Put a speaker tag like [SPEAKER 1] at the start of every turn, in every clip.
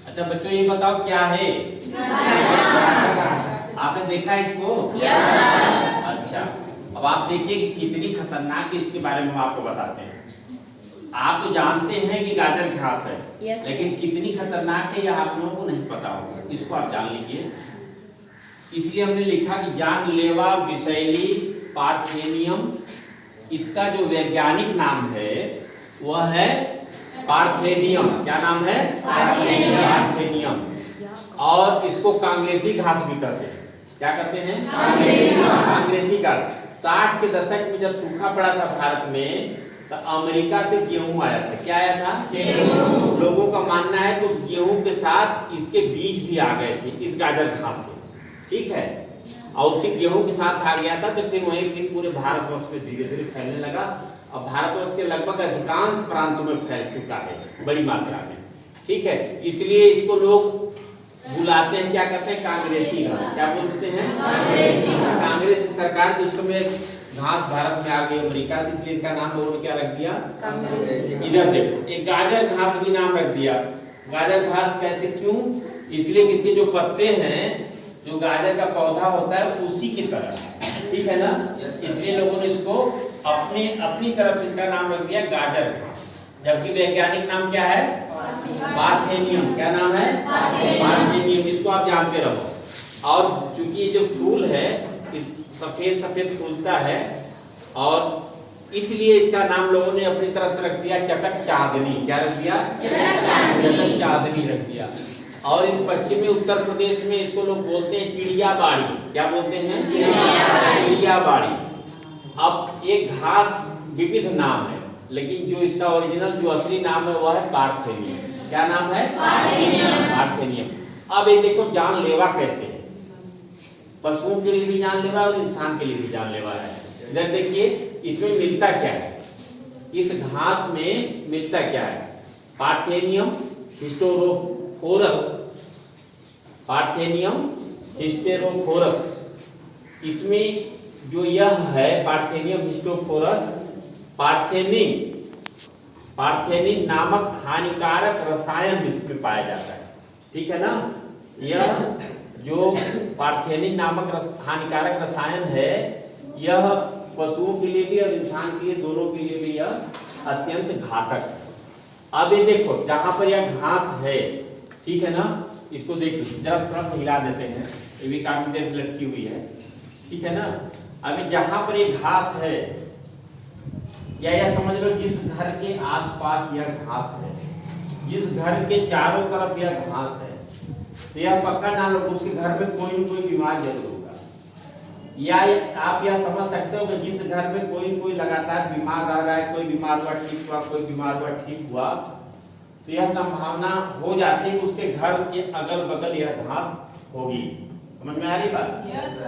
[SPEAKER 1] अच्छा बच्चों ये बताओ क्या है? आपने देखा इसको? अच्छा अब आप देखिए कि कितनी खतरनाक है, इसके बारे में हम आपको बताते हैं। आप तो जानते हैं कि गाजर घास है, लेकिन कितनी खतरनाक है यह आप लोगों को नहीं पता होगा, इसको आप जान लीजिए। इसलिए हमने लिखा कि जानलेवा विषैली पार्थेनियम, इसका जो वैज्ञानिक नाम है वह है पार्थेनियम। क्या नाम है? पार्थेनियम। और इसको कांग्रेसी घास भी कहते हैं। क्या कहते हैं? कांग्रेसी घास। 60 के दशक में जब सूखा पड़ा था भारत में, तो अमेरिका से गेहूं आया था। क्या आया था? गेहूं। लोगों का मानना है कि उस गेहूं के साथ इसके बीज भी आ गए थे, इस गाजर घास के। ठीक है, और उसी गेहूं के साथ आ गया था, तो फिर वहीं फिर पूरे भारतवर्ष में धीरे धीरे फैलने लगा। अब भारतवर्ष के लगभग अधिकांश प्रांतों में फैल चुका है बड़ी मात्रा में। ठीक है, इसलिए इसको लोग बुलाते हैं, क्या कहते हैं? कांग्रेसी घास। क्या बोलते हैं? कांग्रेसी। कांग्रेस की सरकार के उस समय घास भारत में आ गई अमेरिका से, इसलिए इसका नाम लोगों ने क्या रख दिया? कांग्रेसी। इधर देखो, एक गाजर घास भी नाम रख दिया। गाजर घास कैसे, क्यों? इसलिए कि इसके जो पत्ते हैं, जो गाजर का पौधा होता है उसी की तरह, ठीक है ना, इसलिए लोगों ने इसको अपनी तरफ से इसका नाम रख दिया गाजर घास। जबकि वैज्ञानिक नाम क्या है? पार्थेनियम। क्या नाम है? पार्थेनियम। इसको आप जानते रहो। और चूंकि ये जो फूल है सफेद सफेद फूलता है, और इसलिए इसका नाम लोगों ने अपनी तरफ से रख दिया चटक चांदनी। क्या रख दिया? चटक चांदनी रख दिया। और इन पश्चिमी उत्तर प्रदेश में इसको लोग बोलते हैं चिड़िया बाड़ी। क्या बोलते हैं? चिड़िया बाड़ी। अब एक घास विविध नाम है, लेकिन जो इसका ओरिजिनल जो असली नाम है वह है पार्थेनियम। क्या नाम है? पार्थेनियम। अब ये देखो जानलेवा कैसे है, पशुओं के लिए भी जानलेवा और इंसान के लिए भी जानलेवा है। इधर देखिए इसमें मिलता क्या है, इस घास में मिलता क्या है? Parthenium hysterophorus. पार्थेनियम हिस्टेरोफोरस, इसमें जो यह है पार्थेनियम हिस्टेरोफोरस, पार्थेनिन नामक हानिकारक रसायन इसमें पाया जाता है। ठीक है ना, यह जो पार्थेनिन नामक हानिकारक रसायन है, यह पशुओं के लिए भी और इंसान के लिए, दोनों के लिए भी यह अत्यंत घातक है। अब ये देखो जहां पर यह घास है, ठीक है ना, इसको देखो जरा थोड़ा सा हिला देते हैं, ये भी काफी देर से लटकी हुई है। ठीक है ना, अभी जहां पर ये घास है, या समझ लो जिस घर के आसपास यह घास है, जिस घर के चारों तरफ यह घास है, तो यह पक्का जान लो उसके घर में कोई न कोई बीमार जरूर होगा। या आप यह समझ सकते हो कि जिस घर में कोई न कोई लगातार बीमार रह रहा है, कोई बीमार हुआ ठीक हुआ, कोई बीमार हुआ ठीक हुआ, तो यह संभावना हो जाती है कि उसके घर के अगल बगल यह घास होगी। समझ में आ रही बात?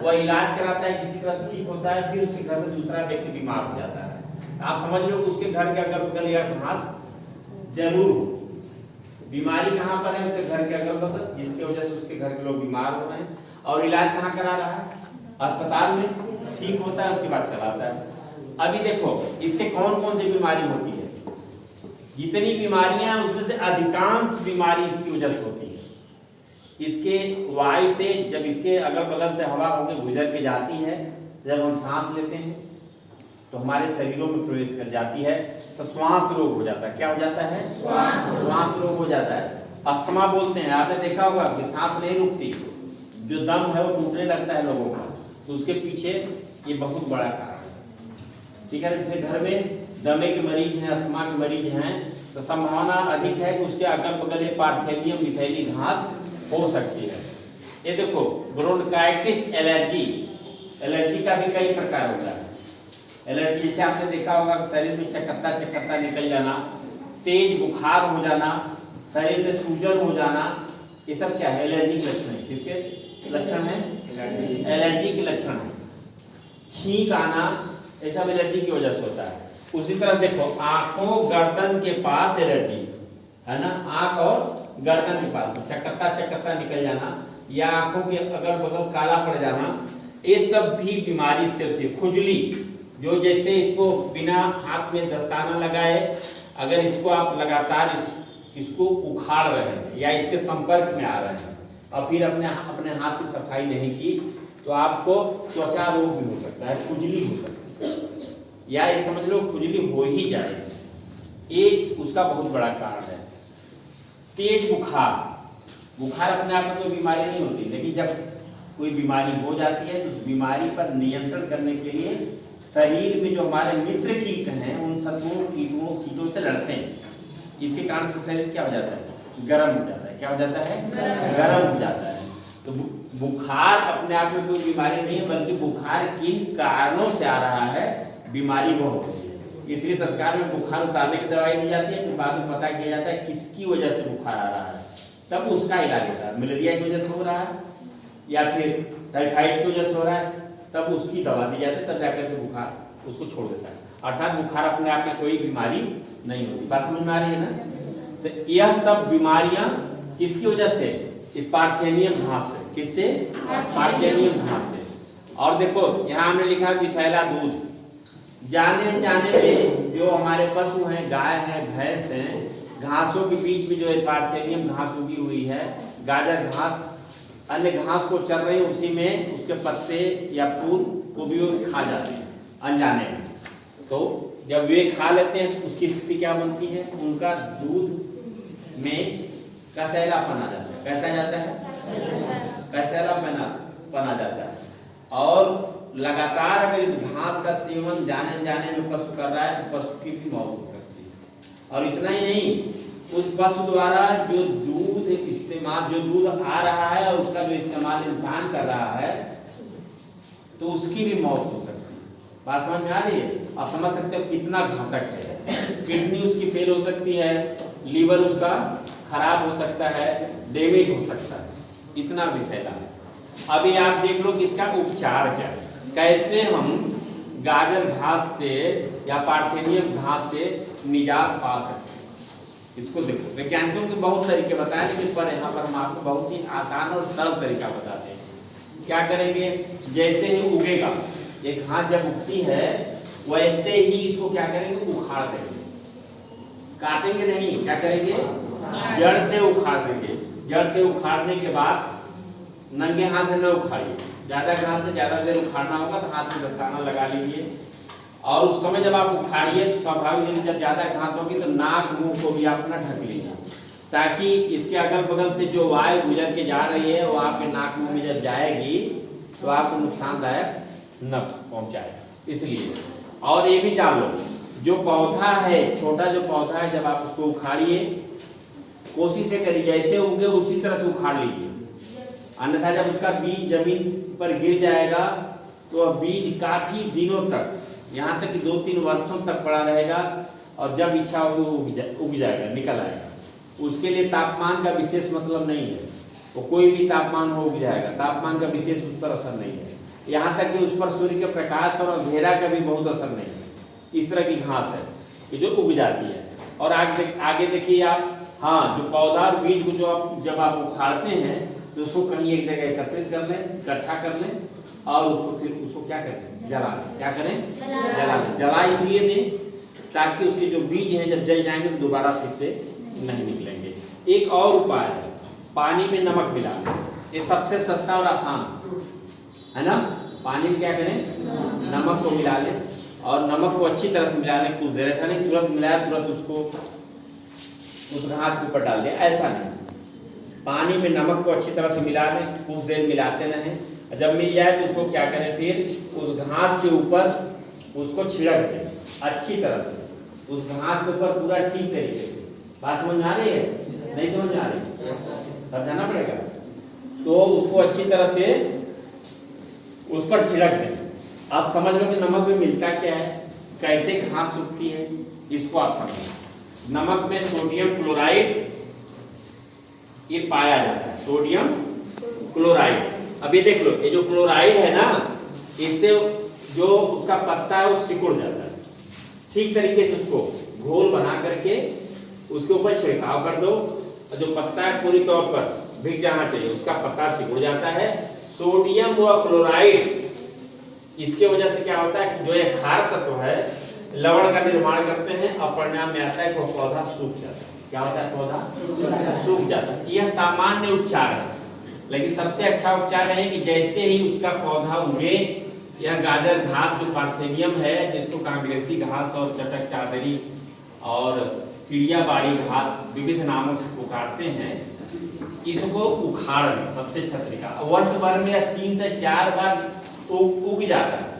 [SPEAKER 1] वह इलाज कराता है, किसी तरह से ठीक होता है, फिर उसके घर में दूसरा व्यक्ति बीमार हो जाता है। आप समझ लो कि उसके घर के अगल बगल यह घास जरूर हो। बीमारी कहाँ पर है? उसके घर के अगल बगल, जिसकी वजह से उसके घर के लोग बीमार हो रहे हैं। और इलाज कहाँ करा रहा है? अस्पताल में। ठीक होता है उसके बाद चलाता है। अभी देखो इससे कौन कौन सी बीमारी होती है? जितनी बीमारियां उसमें से अधिकांश बीमारी इसकी वजह से होती है। इसके वायु से, जब इसके अगल बगल से हवा होकर गुजर के जाती है, जब हम सांस लेते हैं तो हमारे शरीरों में प्रवेश कर जाती है, तो श्वास रोग हो जाता है। क्या हो जाता है? श्वास रोग हो जाता है। अस्थमा बोलते हैं, आपने देखा होगा कि सांस नहीं रुकती, जो दम है वो टूटने लगता है लोगों का, तो उसके पीछे ये बहुत बड़ा कारण है। ठीक है, जैसे घर में दमे के मरीज हैं, अस्थमा के मरीज हैं, तो संभावना अधिक है कि उसके अगल बगल ये पार्थेनियम विषैली घास हो सकती है। ये देखो ब्रोंकाइटिस, एलर्जी का भी कई प्रकार होता है। एलर्जी जैसे आपने देखा होगा कि शरीर में चकत्ता निकल जाना, तेज बुखार हो जाना, शरीर में सूजन हो जाना, ये सब क्या है? एलर्जी के लक्षण है। किसके लक्षण है? एलर्जी के लक्षण है। छींक आना, ये सब एलर्जी की वजह से होता है। उसी तरह देखो आंखों गर्दन के पास एलर्जी है ना, आंख और गर्दन के पास चकत्ता निकल जाना, या आंखों के अगल बगल काला पड़ जाना, ये सब भी बीमारी से होती है। खुजली, जो जैसे इसको बिना हाथ में दस्ताना लगाए अगर इसको आप लगातार इसको उखाड़ रहे हैं या इसके संपर्क में आ रहे हैं और फिर अपने हाथ की सफाई नहीं की तो आपको त्वचा रोग भी हो सकता है, खुजली हो सकती है, या ये समझ लो खुजली हो ही जाएगी। एक उसका बहुत बड़ा कारण है। तेज बुखार, बुखार अपने आप में कोई बीमारी नहीं होती, लेकिन जब कोई बीमारी हो जाती है तो उस बीमारी पर नियंत्रण करने के लिए शरीर में जो हमारे मित्र कीट हैं उन शत्रुओं कीटों से लड़ते हैं। इसी कारण से शरीर क्या हो जाता है, गर्म हो जाता है। क्या हो जाता है, गर्म हो जाता है। तो बुखार अपने आप में कोई बीमारी नहीं है, बल्कि बुखार किन कारणों से आ रहा है, बीमारी वो होती है। इसलिए तत्काल में बुखार उतारने की दवाई दी जाती है, फिर बाद में पता किया जाता है किसकी वजह से बुखार आ रहा है, तब उसका इलाज होता है। मलेरिया की वजह से हो रहा है या फिर टाइफाइड की वजह से हो रहा है, तब उसकी दवा दी जाती है, तब जाकर के बुखार उसको छोड़ देता है। अर्थात बुखार अपने आप में कोई बीमारी नहीं होती। बात समझ में आ रही है ना? तो यह सब बीमारियां किसकी वजह से, पार्थेनियम घास से। किससे? पार्थेनियम घास से। और देखो यहाँ हमने लिखा है विषैला दूध। जाने जाने में जो हमारे पशु हैं, गाय है, भैंस हैं, घासों के बीच में जो है पार्थेनियम घास उगी हुई है, गाजर घास, अन्य घास को चल रही है, उसी में उसके पत्ते या फूल को भी खा जाते हैं अनजाने में। तो जब वे खा लेते हैं तो उसकी स्थिति क्या बनती है, उनका दूध में कसैलापन आ जाता है। कैसा जाता है? कसैलापन आ जाता है। और लगातार अगर इस घास का सेवन जाने जाने में पशु कर रहा है तो पशु की भी मौत हो सकती है। और इतना ही नहीं, उस पशु द्वारा जो दूध इस्तेमाल, जो दूध आ रहा है और उसका जो इस्तेमाल इंसान कर रहा है तो उसकी भी मौत हो सकती है। बात समझ में आ रही है? आप समझ सकते हो कितना घातक है। किडनी उसकी फेल हो सकती है, लीवर उसका खराब हो सकता है, डैमेज हो सकता है, इतना विषैला है। अभी आप देख लो कि इसका उपचार क्या है, कैसे हम गाजर घास से या पार्थेनियम घास से निजात पा सकते हैं। इसको देखो, वैज्ञानिकों के बहुत तरीके बताए, लेकिन पर यहाँ पर हम आपको बहुत ही आसान और सरल तरीका बताते हैं। क्या करेंगे, जैसे ही उगेगा एक घास जब उगती है वैसे ही इसको क्या करेंगे, उखाड़ देंगे। काटेंगे नहीं, क्या करेंगे, जड़ से उखाड़ देंगे। जड़ से उखाड़ने के बाद नंगे हाथ से न उखाड़िए, ज्यादा घास से ज्यादा देर उखाड़ना होगा तो हाथ में दस्ताना लगा लीजिए। और उस समय जब आप उखाड़िए तो स्वाभाविक है जब ज्यादा घास होगी तो नाक मुंह को भी अपना ढक लीजिए, ताकि इसके अगल बगल से जो वायु गुजर के जा रही है वो आपके नाक मुंह में जब जाएगी तो आपको नुकसानदायक न पहुंचाए। इसलिए और ये भी जान लो, जो पौधा है, छोटा जो पौधा है, जब आप उसको उखाड़िए कोशिश से करिए जैसे उगे उसी तरह से उखाड़ लीजिए, अन्यथा जब उसका बीज जमीन पर गिर जाएगा तो बीज काफी दिनों तक, यहाँ तक कि 2-3 वर्षों तक पड़ा रहेगा, और जब इच्छा होगी वो उग जाएगा, निकल आएगा। उसके लिए तापमान का विशेष मतलब नहीं है, वो कोई भी तापमान हो उग जाएगा, तापमान का विशेष उस पर असर नहीं है। यहाँ तक कि उस पर सूर्य के प्रकाश और अंधेरा का भी बहुत असर नहीं है। इस तरह की घास है कि जो उग जाती है। और आगे देखिए आप, हाँ, जो पौधा और बीज को जब आप उखाड़ते हैं तो उसको कहीं एक जगह एकत्रित कर लें, इकट्ठा कर लें, और उसको क्या करें, जला लें। क्या करें, जला लें। जला इसलिए दें ताकि उसके जो बीज हैं जब जल जाएंगे तो दोबारा फिर से नहीं निकलेंगे। एक और उपाय है, पानी में नमक मिला लें। ये सबसे सस्ता और आसान है ना। पानी में क्या करें, नमक को मिला लें, और नमक को अच्छी तरह से मिला लें। कुछ देर, ऐसा नहीं तुरंत मिलाया तुरंत उसको उस घास के ऊपर डाल दिया, ऐसा नहीं। पानी में नमक को अच्छी तरह से मिला लें, कुछ देर मिलाते रहें, जब मिल जाए तो उसको क्या करें, फिर उस घास के ऊपर उसको छिड़क दें अच्छी तरह से, उस घास के ऊपर पूरा ठीक तरीके से। बात समझ में आ रही है? नहीं समझ में आ रही, समझाना पड़ेगा। तो उसको अच्छी तरह से उस पर छिड़क दें। आप समझ लो कि नमक में मिलता क्या है, कैसे घास सूखती है, इसको आप समझो। नमक में सोडियम क्लोराइड ये पाया जाता है, सोडियम क्लोराइड। अब ये देख लो, ये जो क्लोराइड है ना, इससे जो उसका पत्ता है वो सिकुड़ जाता है। ठीक तरीके से उसको घोल बना करके उसके ऊपर छिड़काव कर दो, और जो पत्ता है पूरी तौर पर भीग जाना चाहिए, उसका पत्ता सिकुड़ जाता है। सोडियम व क्लोराइड इसके वजह से क्या होता है, जो ये क्षार तत्व है लवण का निर्माण करते हैं, और परिणाम में आता है कि वो पौधा सूख जाता है। क्या होता है, पौधा सूख जाता है। यह सामान्य उपचार है, लेकिन सबसे अच्छा उपचार है कि जैसे ही उसका पौधा उगे, यह गाजर घास जो पार्थेनियम है, जिसको कांग्रेसी घास और चटक चादरी और चिड़िया बाड़ी घास विविध नामों से पुकारते हैं, इसको उखाड़ लें सबसे अच्छा तरीका। वर्ष भर में 3 से 4 बार उग जाता है।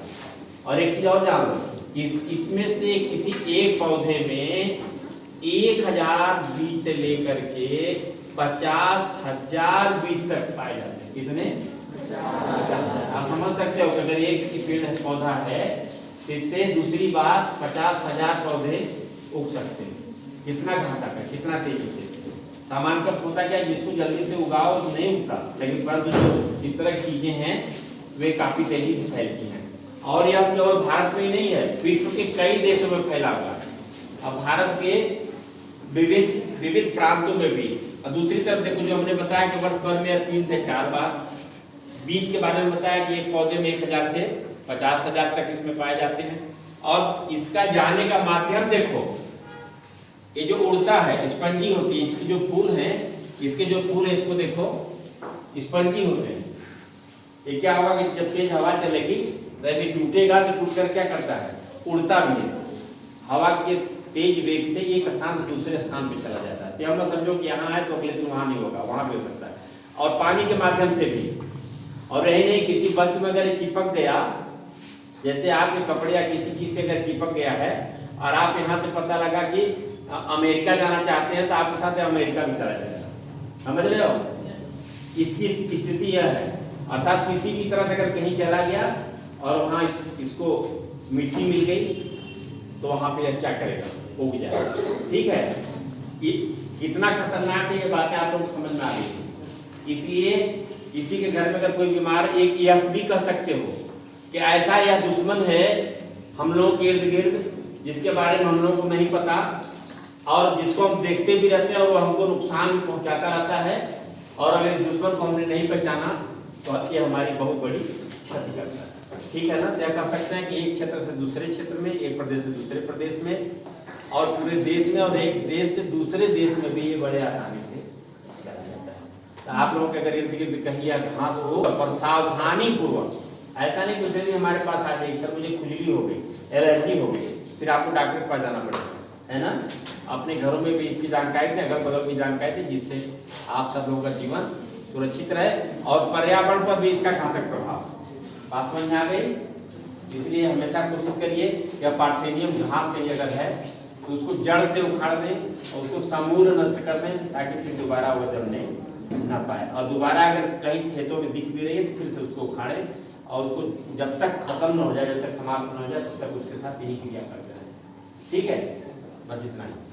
[SPEAKER 1] और एक चीज और जान लो, इसमें से किसी एक पौधे में 1000 बीज से लेकर के 50,000 बीज तक पाए जाते हैं। कितने? आप समझ सकते हो कि अगर एक पेड़ पौधा है, इससे दूसरी बार 50,000 पौधे उग सकते हैं। कितना घातक है, कितना तेजी से। सामान्य का होता क्या, जिसको जल्दी से उगाओ तो नहीं उगता, लेकिन परंतु जो इस तरह की चीजें हैं वे काफी तेजी से फैलती हैं। और यह केवल भारत में ही नहीं है, विश्व के कई देशों में फैला हुआ है। अब भारत के विविध प्रांतों में भी। और दूसरी तरफ देखो, जो हमने बताया कि वर्ष भर में 3 से 4 बार। बीज के बारे में बताया कि एक पौधे में 1000 से 50,000 तक इसमें पाए जाते हैं। और इसका जाने का माध्यम देखो, ये जो उड़ता है स्पंजी होती है, इसके जो फूल हैं, इसको देखो स्पंजी होते हैं। ये क्या होगा कि जब तेज हवा चलेगी तो ये टूटेगा, तो टूटकर क्या करता है, उड़ता भी है। हवा के तेज वेग से एक स्थान से दूसरे स्थान पे चला जाता है। तो हम समझो कि यहाँ है तो अगले दिन वहां नहीं होगा, वहां पे हो सकता है। और पानी के माध्यम से भी। और यही नहीं, किसी वस्तु में अगर चिपक गया, जैसे आपके कपड़े या किसी चीज से अगर चिपक गया है और आप यहाँ से पता लगा कि अमेरिका जाना चाहते हैं, तो आपके साथ अमेरिका भी चला जाएगा। समझ रहे हो? इसकी स्थिति यह है। अर्थात किसी भी तरह से अगर कहीं चला गया और वहां इसको मिट्टी मिल गई, तो वहां पे क्या करेगा, उग जाएगा। ठीक है, कितना खतरनाक है ये बातें आप लोग समझ में आ गई। इसलिए किसी के घर में अगर कोई बीमार, एक यह भी कह सकते हो कि ऐसा यह दुश्मन है हम लोगों के इर्द गिर्द, जिसके बारे में हम लोगों को नहीं पता और जिसको हम देखते भी रहते हैं और वो हमको नुकसान भी पहुंचाता रहता है। और अगर इस दुश्मन को हमने नहीं पहचाना तो ये हमारी बहुत बड़ी क्षति करता है। ठीक है ना? क्या कर सकते हैं कि एक क्षेत्र से दूसरे क्षेत्र में, एक प्रदेश से दूसरे प्रदेश में, और पूरे देश में, और एक देश से दूसरे देश में भी ये बड़े आसानी से चला जाता है। तो आप लोगों के अगर इर्द गिर्द कहीं या घास हो, और सावधानी पूर्वक, ऐसा नहीं कुछ नहीं हमारे पास आ जाएगी, सर मुझे खुजली हो गई, एलर्जी हो गई, फिर आपको डॉक्टर के पास जाना पड़ेगा, है ना? अपने घरों में भी इसकी जानकारी दें, अगल बगल की जानकारी दें, जिससे आप सब लोगों का जीवन सुरक्षित रहे और पर्यावरण पर भी इसका घातक प्रभाव। बात समझ में आ गई? इसलिए हमेशा कोशिश करिए कि पार्थेनियम घास कहीं अगर है तो उसको जड़ से उखाड़ दें और उसको समूल नष्ट कर दें, ताकि फिर दोबारा वो जमने ना पाए। और दोबारा अगर कहीं खेतों में दिख भी रही है तो फिर से उसको उखाड़ें और उसको जब तक खत्म न हो जाए, जब तक समाप्त न हो जाए, तब तक उसके साथ यही क्रिया करते रहें। ठीक है, बस इतना ही।